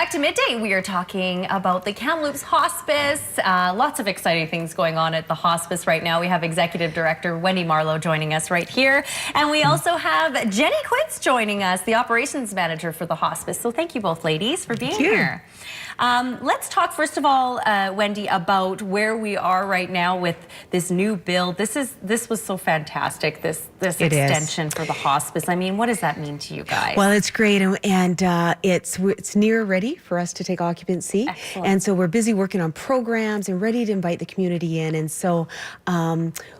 back to Midday. We are talking about the Kamloops Hospice. Lots of exciting things going on at the hospice right now. We have Executive Director Wendy Marlowe joining us right here. And we also have Jenny Quince joining us, the Operations Manager for the hospice. So thank you both ladies for being here. Let's talk first of all, Wendy, about where we are right now with this new build. This was so fantastic, this extension for the hospice. I mean, what does that mean to you guys? Well, it's great, and it's near ready for us to take occupancy. Excellent. And so we're busy working on programs and ready to invite the community in. And so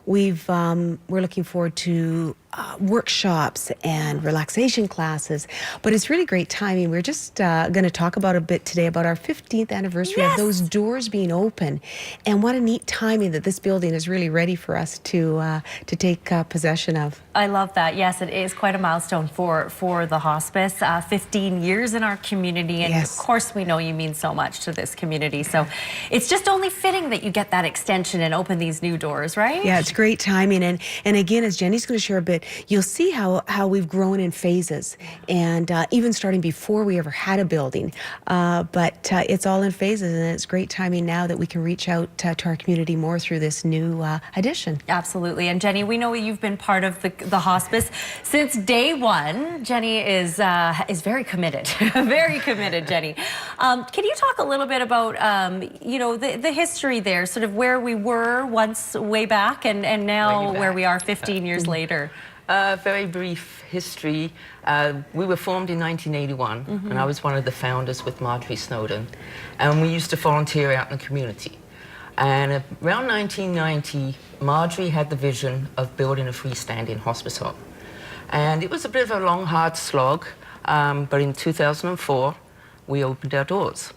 we're looking forward to workshops and relaxation classes, but it's really great timing. We're just going to talk about a bit today about our 15th anniversary of those doors being open, and what a neat timing that this building is really ready for us to take possession of. I love that. Yes, it is quite a milestone for the hospice. 15 years in our community, and of course we know you mean so much to this community. So it's just only fitting that you get that extension and open these new doors, right? Yeah, it's great timing, and again, as Jenny's going to share a bit, you'll see how we've grown in phases, and even starting before we ever had a building. But it's all in phases, and it's great timing now that we can reach out to our community more through this new addition. Absolutely. And Jenny, we know you've been part of the hospice since day one. Jenny is very committed, very committed, Jenny. Can you talk a little bit about you know, the history there, sort of where we were once way back and now where we are 15 years later? Very brief history. We were formed in 1981, and I was one of the founders with Marjorie Snowden. And we used to volunteer out in the community. And around 1990, Marjorie had the vision of building a freestanding hospice home. And it was a bit of a long, hard slog, but in 2004, we opened our doors.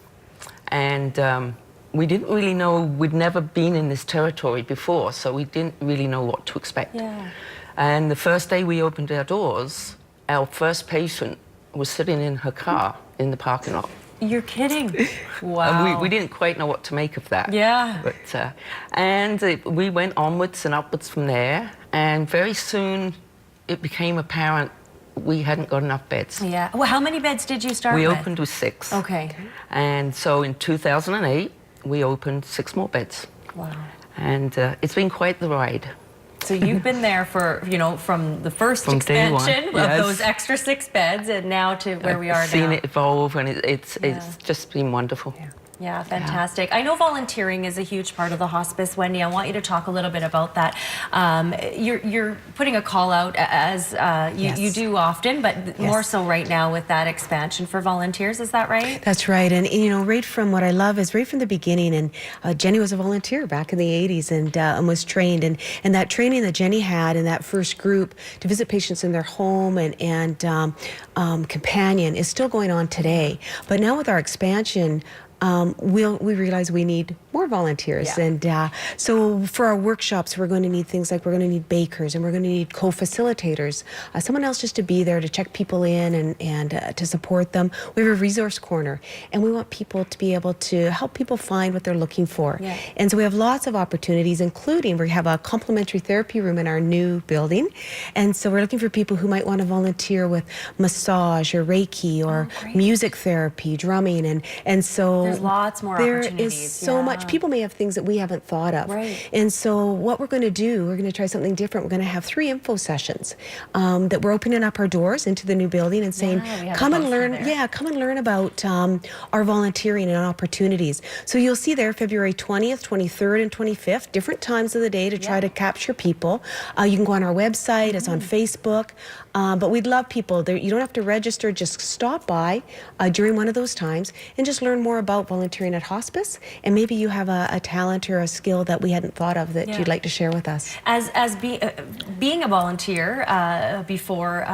And we didn't really know, we'd never been in this territory before, so we didn't really know what to expect. Yeah. And the first day we opened our doors, our first patient was sitting in her car in the parking lot. You're kidding. Wow. And we didn't quite know what to make of that. Yeah. But, we went onwards and upwards from there, and very soon it became apparent we hadn't got enough beds. Yeah. Well, how many beds did you start with? We opened with 6. Okay. And so in 2008, we opened 6 more beds. Wow. And it's been quite the ride. So you've been there for, you know, from the first expansion of those extra 6 beds, and now to where we are now. I've seen it evolve, and it's just been wonderful. Yeah, fantastic. I know volunteering is a huge part of the hospice. Wendy, I want you to talk a little bit about that. You're putting a call out as you do often, but more so right now with that expansion for volunteers. Is that right? That's right. And you know, right from what I love is right from the beginning. And Jenny was a volunteer back in the 80s and was trained. And that training that Jenny had in that first group to visit patients in their home and companion is still going on today. But now with our expansion, we realize we need more volunteers, and so for our workshops we're going to need things like we're going to need bakers, and we're going to need co-facilitators, someone else just to be there to check people in and to support them. We have a resource corner, and we want people to be able to help people find what they're looking for. And so we have lots of opportunities, including we have a complementary therapy room in our new building, and so we're looking for people who might want to volunteer with massage or Reiki or music therapy, drumming, and so there's lots more opportunities. There is so much. People may have things that we haven't thought of. And so what we're going to do, we're going to try something different. We're going to have 3 info sessions that we're opening up our doors into the new building and saying, come and learn. Come and learn about our volunteering and opportunities. So you'll see there February 20th, 23rd, and 25th, different times of the day to try to capture people. You can go on our website. It's on Facebook. But we'd love people there. You don't have to register. Just stop by during one of those times and just learn more about volunteering at hospice, and maybe you have a talent or a skill that we hadn't thought of that you'd like to share with us. As being a volunteer before,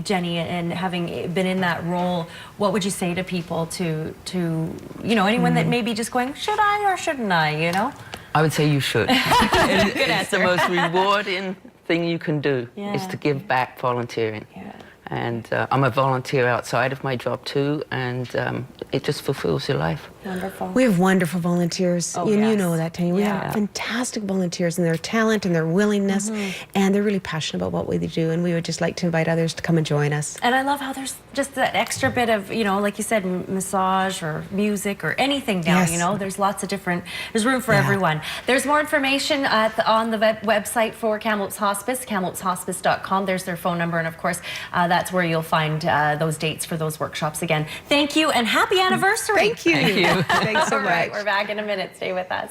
Jenny, and having been in that role, what would you say to people to you know, anyone that may be just going, should I or shouldn't I, you know? I would say you should. It's the most rewarding thing you can do is to give back volunteering. And I'm a volunteer outside of my job too, and it just fulfills your life. Wonderful. We have wonderful volunteers, Oh, and you yes. know that, Tanya. We Yeah. have fantastic volunteers, and their talent and their willingness, and they're really passionate about what we do, and we would just like to invite others to come and join us. And I love how there's just that extra bit of, you know, like you said, massage or music or anything now, Yes. you know, there's lots of different, there's room for Yeah. everyone. There's more information on the website for Kamloops Hospice, kamloopshospice.com. There's their phone number, and of course, that's where you'll find those dates for those workshops again. Thank you, and happy anniversary. Thank you. Thank you. Thanks so All right, much. we're back in a minute. Stay with us.